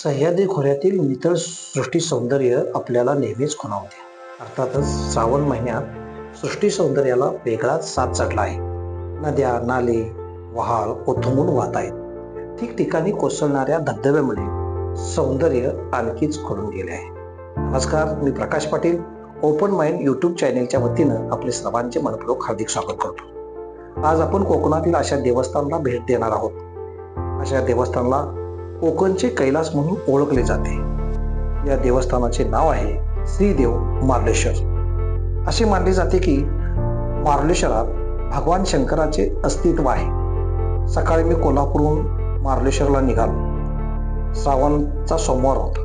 सह्याद्री खोऱ्यातील नितळ सृष्टी सौंदर्य आपल्याला नेहमीच खुणावते. अर्थातच श्रावण महिन्यात सृष्टी सौंदर्याला वेगळाच साथ चढला आहे. नद्या, नाले, वहाळ ओथंबून वाहत आहेत. ठिकठिकाणी कोसळणाऱ्या धबधब्यामुळे सौंदर्य आणखीच खुलून गेले आहे. नमस्कार, मी Prakash Patil open mind YouTube चॅनेलच्या वतीनं आपले सर्वांचे मनपूर्वक हार्दिक स्वागत करतो. आज आपण कोकणातील अशा देवस्थानाला भेट देणार आहोत. अशा देवस्थानाला कोकणचे कैलास म्हणून ओळखले जाते. या देवस्थानाचे नाव आहे श्रीदेव मार्लेश्वर. असे मानले जाते की मार्लेश्वरात भगवान शंकराचे अस्तित्व आहे. सकाळी मी कोल्हापूरहून मार्लेश्वरला निघालो. श्रावणचा सोमवार होता.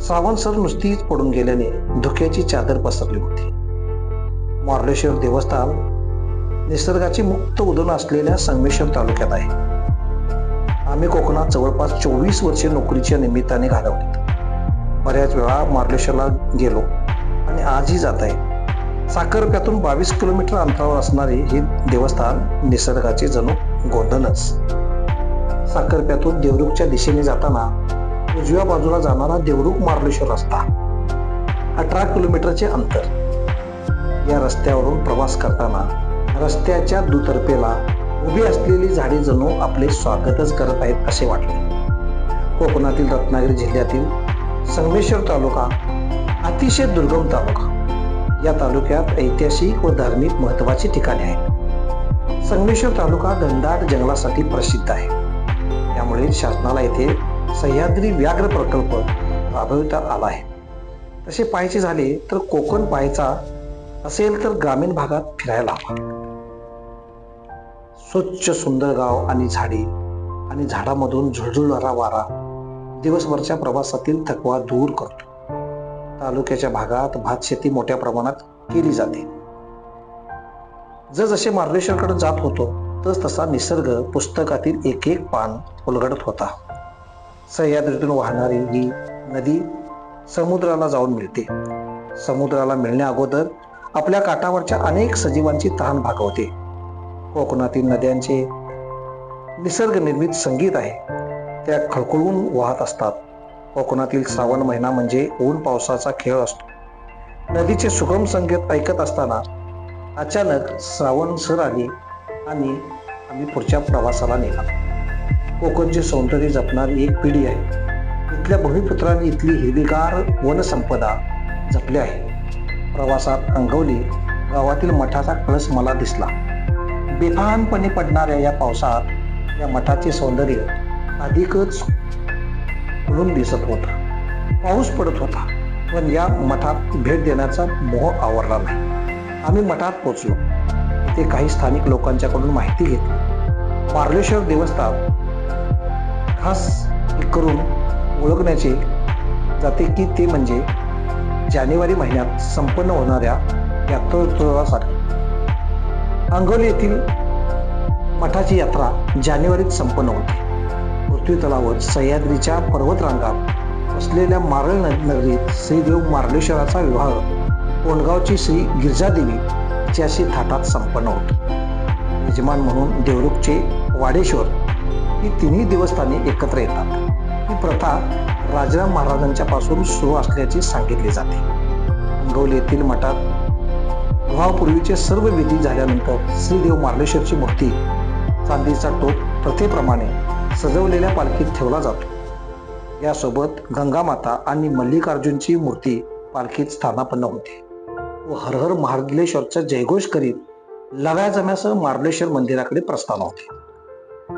श्रावण सर नुसतीच पडून गेल्याने धुक्याची चादर पसरली होती. मार्लेश्वर देवस्थान निसर्गाचे मुक्त उदन असलेल्या संगमेश्वर तालुक्यात आहे. आम्ही कोकणात जवळपास 24 वर्षे नोकरीच्या निमित्ताने घालवली. बऱ्याच वेळा मार्लेश्वरला गेलो आणि आजही जात आहे. साखरप्यातून 22 किलोमीटर अंतरावर असणारे हे देवस्थान निसर्गाचे जणू गोंधनच. साखरप्यातून देवरुखच्या दिशेने जाताना उजव्या बाजूला जाणारा देवरुख मार्लेश्वर रस्ता 18 किलोमीटरचे अंतर. या रस्त्यावरून प्रवास करताना रस्त्याच्या दुतर्फेला उभी असलेली झाडे जणू आपले स्वागतच करत आहेत असे वाटले. कोकणातील रत्नागिरी जिल्ह्यातील संगमेश्वर तालुका अतिशय दुर्गम तालुका. या तालुक्यात ऐतिहासिक व धार्मिक महत्त्वाची ठिकाणे आहेत. संगमेश्वर तालुका घनदाट जंगलासाठी प्रसिद्ध आहे. त्यामुळे शासनाला येथे सह्याद्री व्याघ्र प्रकल्प राबविता आला आहे. तसे पाहायचे झाले तर कोकण पाहायचा असेल तर ग्रामीण भागात फिरायला हवा. स्वच्छ सुंदर गाव आणि झाडे आणि झाडामधून झुळझुळणारा वारा दिवसभरच्या प्रवासातील थकवा दूर करतो. तालुक्याच्या भागात भात शेती मोठ्या प्रमाणात केली जाते. जसजसे मार्लेश्वरकडे जात होतो तसा निसर्ग पुस्तकातील एक एक पान उलगडत होता. सह्याद्रीतून वाहणारी ही नदी समुद्राला जाऊन मिळते. समुद्राला मिळण्या अगोदर आपल्या काठावरच्या अनेक सजीवांची तहान भागवते. कोकणातील नद्यांचे निसर्ग निर्मित संगीत आहे. त्या खळखळून वाहत असतात. कोकणातील श्रावण महिना म्हणजे ऊन पावसाचा खेळ असतो. नदीचे सुगम संगीत ऐकत असताना अचानक श्रावण सर आली आणि आम्ही पुढच्या प्रवासाला निघालो. कोकणचे सौंदर्य जपणारी एक पिढी आहे. इथल्या भूमिपुत्रांनी इथली हिरवीगार वनसंपदा जपली आहे. प्रवासात अंगवली गावातील मठाचा कळस मला दिसला. बेफानपणे पडणाऱ्या या पावसात या मठाचे सौंदर्य अधिकच खुलून दिसत होतं. पाऊस पडत होता पण या मठात भेट देण्याचा मोह आवरला नाही. आम्ही मठात पोहोचलो. इथे काही स्थानिक लोकांच्याकडून माहिती घेतली. मार्लेश्वर देवस्थान खास करून ओळखण्याचे जाते की ते म्हणजे जानेवारी महिन्यात संपन्न होणाऱ्या यात्रोत्सवासाठी. अंगवली येथील मठाची यात्रा जानेवारीत संपन्न होते. पृथ्वी तलावर सह्याद्रीच्या पर्वतरांगात असलेल्या मारळ नगरीत श्रीदेव मार्लेश्वराचा विवाह कोंडगावची श्री गिरजादेवी हिच्याशी थाटात संपन्न होतो. यजमान म्हणून देवरुखचे वाडेश्वर ही तिन्ही देवस्थाने एकत्र येतात. ही प्रथा राजाराम महाराजांच्या पासून सुरू असल्याचे सांगितले जाते. अंगवली येथील मठात विवाहापूर्वीचे सर्व विधी झाल्यानंतर श्रीदेव मार्लेश्वरची मूर्ती चांदीचा टोप प्रथेप्रमाणे सजवलेल्या पालखीत ठेवला जातो. यासोबत गंगामाता आणि मल्लिकार्जुनची मूर्ती पालखीत स्थानापन्न होते व हर हर मार्लेश्वरचा जयघोष करीत लव्या जम्यासह मार्लेश्वर मंदिराकडे प्रस्थान होते.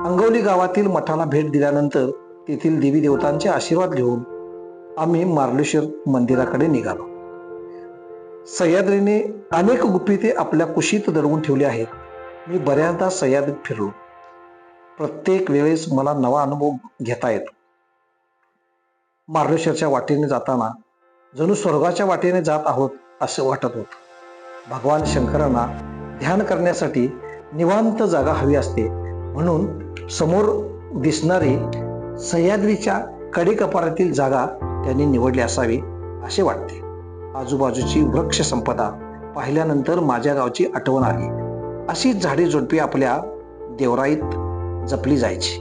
अंगवली गावातील मठाला भेट दिल्यानंतर तेथील देवी देवतांचे आशीर्वाद घेऊन आम्ही मार्लेश्वर मंदिराकडे निघालो. सह्याद्रीने अनेक गुपिते आपल्या कुशीत दडवून ठेवली आहेत. मी बऱ्याचदा सह्याद्रीत फिरलो. प्रत्येक वेळेस मला नवा अनुभव घेता येतो. मार्लेश्वरच्या वाटेने जाताना जणू स्वर्गाच्या वाटेने जात आहोत असं वाटत होतं. भगवान शंकरांना ध्यान करण्यासाठी निवांत जागा हवी असते म्हणून समोर दिसणारी सह्याद्रीच्या कडेकपारातील जागा त्यांनी निवडली असावी असे वाटते. आजूबाजूची वृक्ष संपदा पाहिल्यानंतर माझ्या गावची आठवण आली. अशी झाडे झुडपे आपल्या देवराईत जपली जायची.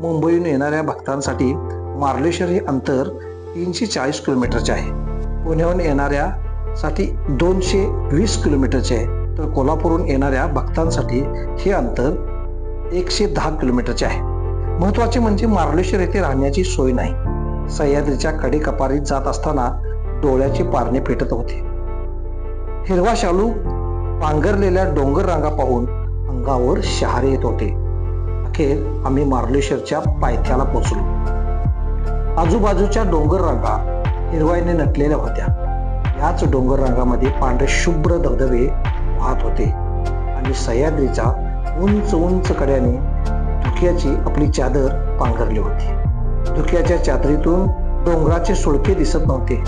मुंबईहून येणाऱ्या भक्तांसाठी मार्लेश्वर हे अंतर 340 किलोमीटरचे आहे. पुण्याहून येणाऱ्यासाठी 220 किलोमीटरचे आहे, तर कोल्हापूरहून येणाऱ्या भक्तांसाठी हे अंतर 110 किलोमीटरचे आहे. महत्त्वाचे म्हणजे मार्लेश्वर येथे राहण्याची सोय नाही. सह्याद्रीच्या कडेकपारीत जात असताना डोळ्याचे पारणे पेटत होते. हिरवा शालू पांघरलेल्या डोंगर रांगा पाहून अंगावर शहारे येत होते. अखेर आम्ही मार्लेश्वरच्या पायथ्याला पोहोचलो. आजूबाजूच्या डोंगर रांगा हिरवाईने नटलेल्या होत्या. याच डोंगर रांगामध्ये पांढरे शुभ्र धबधबे वाहत होते आणि सह्याद्रीच्या उंच उंच कड्याने धुक्याची आपली चादर पांघरली होती. धुक्याच्या चादरीतून डोंगराचे सुळके दिसत नव्हते.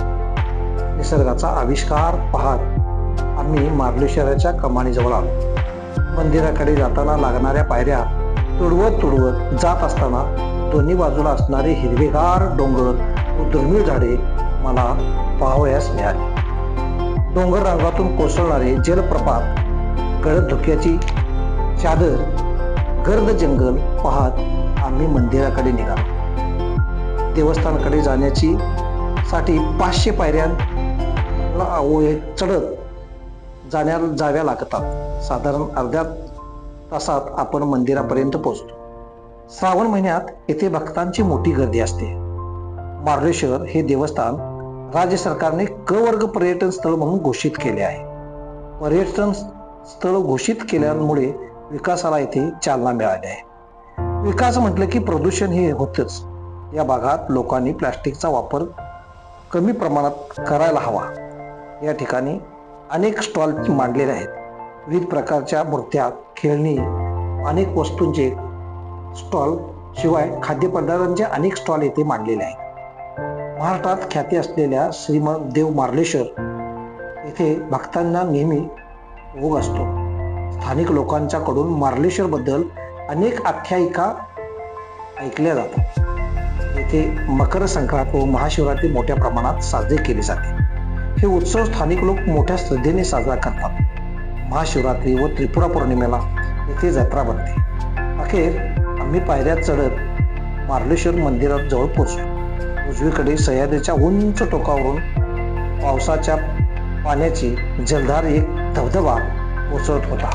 निसर्गाचा आविष्कार पाहत आम्ही मार्लेश्वराच्या कमानीजवळ आलो. मंदिराकडे जाताना लागणाऱ्या पायऱ्या तुडवत तुडवत जात असताना दोन्ही बाजूला असणारे हिरवेगार डोंगर व दुर्मिळ झाडे मला पाहावयास मिळाली. डोंगर रांगातून कोसळणारे जलप्रपात, गडद धुक्याची चादर, गर्द जंगल पाहत आम्ही मंदिराकडे निघालो. देवस्थानाकडे साठी 500 पायऱ्या चढत जाव्या लागतात. साधारण अर्ध्या तासात आपण मंदिरापर्यंत पोहोचतो. श्रावण महिन्यात येथे भक्तांची मोठी गर्दी असते. मार्लेश्वर हे देवस्थान राज्य सरकारने क वर्ग पर्यटन स्थळ म्हणून घोषित केले आहे. पर्यटन स्थळ घोषित केल्यामुळे विकासाला येथे चालना मिळाली आहे. विकास म्हटलं की प्रदूषण हे होतच. या भागात लोकांनी प्लास्टिकचा वापर कमी प्रमाणात करायला हवा. या ठिकाणी अनेक स्टॉल मांडलेले आहेत. विविध प्रकारच्या मूर्त्या, खेळणी, अनेक वस्तूंचे स्टॉल, शिवाय खाद्यपदार्थांचे अनेक स्टॉल येथे मांडलेले आहेत. महाराष्ट्रात ख्याती असलेल्या श्रीमद देव मार्लेश्वर येथे भक्तांना नेहमी ओघ असतो. स्थानिक लोकांच्याकडून मार्लेश्वर बद्दल अनेक आख्यायिका ऐकल्या जातात. येथे मकर संक्रांत व महाशिवरात्री मोठ्या प्रमाणात साजरी केली जाते. हे उत्सव स्थानिक लोक मोठ्या श्रद्धेने साजरा करतात. महाशिवरात्री व त्रिपुरा पौर्णिमेला येथे जत्रा भरते. अखेर आम्ही पायऱ्या चढत मार्लेश्वर मंदिरात जवळ पोहोचलो. उजवीकडे सह्याद्रीच्या उंच टोकावरून पावसाच्या पाण्याची जलधार एक धबधबा कोसळत होता.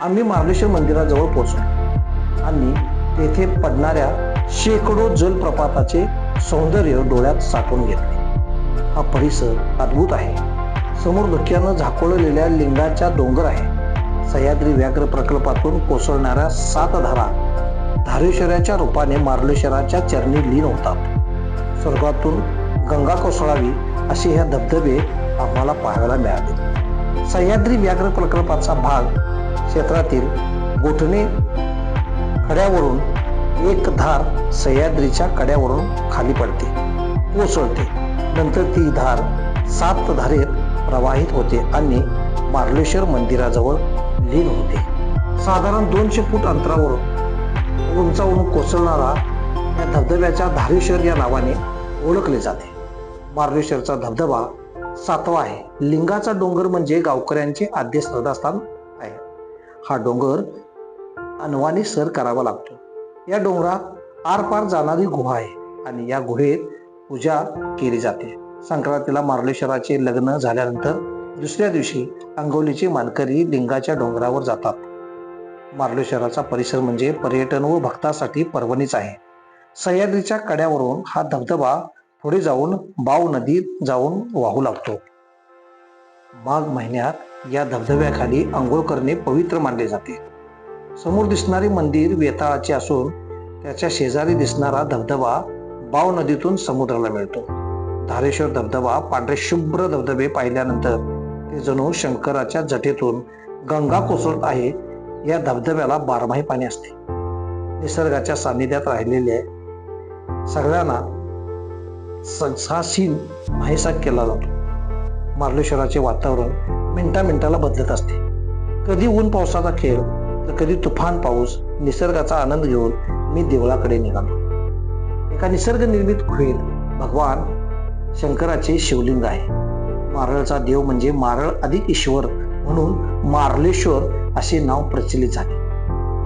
आम्ही मार्लेश्वर मंदिराजवळ पोहोचलो आणि तेथे पडणाऱ्या शेकडो जलप्रपाताचे सौंदर्य डोळ्यात साठवून घेतले. हा परिसर अद्भुत आहे. समोर धुक्यानं झाकोळलेल्या लिंगाच्या डोंगर आहे. सह्याद्री व्याघ्र प्रकल्पातून कोसळणाऱ्या 7 धारा धारेश्वराच्या रूपाने मार्लेश्वराच्या चरणी लीन होतात. स्वर्गातून गंगा कोसळावी असे ह्या धबधबे आम्हाला पाहायला मिळाले. सह्याद्री व्याघ्र प्रकल्पाचा भाग क्षेत्रातील गोठणे कड्यावरून एक धार सह्याद्रीच्या कड्यावरून खाली पडते, कोसळते. नंतर ती धार 7 धारेत प्रवाहित होते आणि मार्लेश्वर मंदिराजवळ लीन होते. साधारण 200 फूट अंतरावरून उंचावरून कोसळणारा या धबधब्याच्या धारेश्वर या नावाने ओळखले जाते. मार्लेश्वरचा धबधबा 7वा आहे. लिंगाचा डोंगर म्हणजे गावकऱ्यांचे आद्य श्रद्धास्थान आहे. हा डोंगर अनवाणी सर करावा लागतो. या डोंगरात आरपार जाणारी गुहा आहे आणि या गुहेत पूजा केली जाते. संक्रांतीला मार्लेश्वराचे लग्न झाल्यानंतर दुसऱ्या दिवशी अंगोलीचे मानकरी लिंगाच्या डोंगरावर जातात. मार्लेश्वराचा परिसर म्हणजे पर्यटन व भक्तासाठी पर्वणीच आहे. सह्याद्रीच्या कड्यावरून हा धबधबा पुढे जाऊन बाव नदीत जाऊन वाहू लागतो. माघ महिन्यात या धबधब्याखाली अंघोळ करणे पवित्र मानले जाते. समोर दिसणारे मंदिर वेताळाचे असून त्याच्या शेजारी दिसणारा धबधबा बाव नदीतून समुद्राला मिळतो. धारेश्वर धबधबा पांढरे शुभ्र धबधबे पाहिल्यानंतर ते जणू शंकराच्या जटेतून गंगा कोसळत आहे. या धबधब्याला बारमाही पाणी असते. निसर्गाच्या सानिध्यात राहिलेल्या सगळ्यांना सासीन नाहीसा केला जातो. मार्लेश्वराचे वातावरण मिनिटा बदलत असते. कधी ऊन पावसाचा खेळ तर कधी तुफान पाऊस. निसर्गाचा आनंद घेऊन मी देवळाकडे निघालो. एका निसर्ग निर्मित गुहेत भगवान शंकराचे शिवलिंग आहे. मारळचा देव म्हणजे मारळ अधिक ईश्वर म्हणून मार्लेश्वर असे नाव प्रचलित झाले.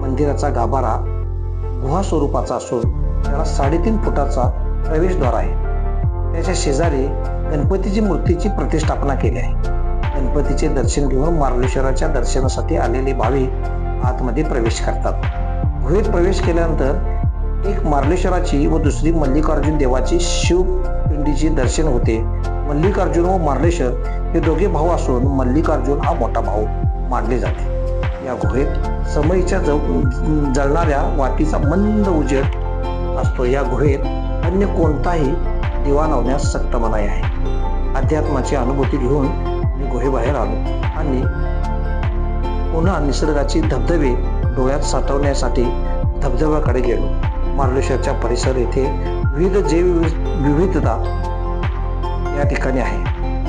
मंदिराचा गाभारा गुहा स्वरूपाचा असून त्याला 3.5 फुटाचा प्रवेशद्वार आहे. त्याच्या शेजारी गणपतीची मूर्तीची प्रतिष्ठापना केली आहे. गणपतीचे दर्शन घेऊन मार्लेश्वराच्या दर्शनासाठी आलेले भाविक आतमध्ये प्रवेश करतात. गुहेत प्रवेश केल्यानंतर एक मार्लेश्वराची व दुसरी मल्लिकार्जुन देवाची शिवपिंडीचे दर्शन होते. मल्लिकार्जुन व मार्लेश्वर हे दोघे भाऊ असून मल्लिकार्जुन हा मोठा भाऊ मानले जाते. या गुहेत समईच्या जळणाऱ्या वातीचा मंद उजेड असतो. या गुहेत अन्य कोणताही दिवा लावण्यास सक्त मनाई आहे. अध्यात्माची अनुभूती घेऊन मी गुहेबाहेर आलो आणि पुन्हा निसर्गाची धबधबे डोळ्यात साठवण्यासाठी धबधब्याकडे गेलो. मार्लेश्वरच्या परिसर येथे विविध जैवविविधता या ठिकाणी आहे.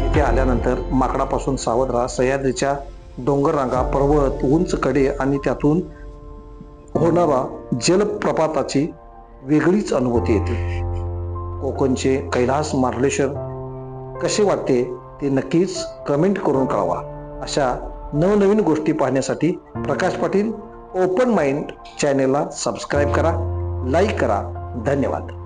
येथे आल्यानंतर माकडापासून सावध राहा. सह्याद्रीच्या डोंगर रांगा, पर्वत, उंच कडे आणि त्यातून होणारा जलप्रपाताची वेगळीच अनुभूती येते. कोकणचे कैलास मार्लेश्वर कसे वाटते ते नक्कीच कमेंट करून कळवा. अशा नवनवीन गोष्टी पाहण्यासाठी प्रकाश पाटील ओपन माइंड चॅनेलला सबस्क्राईब करा, लाईक करा. धन्यवाद.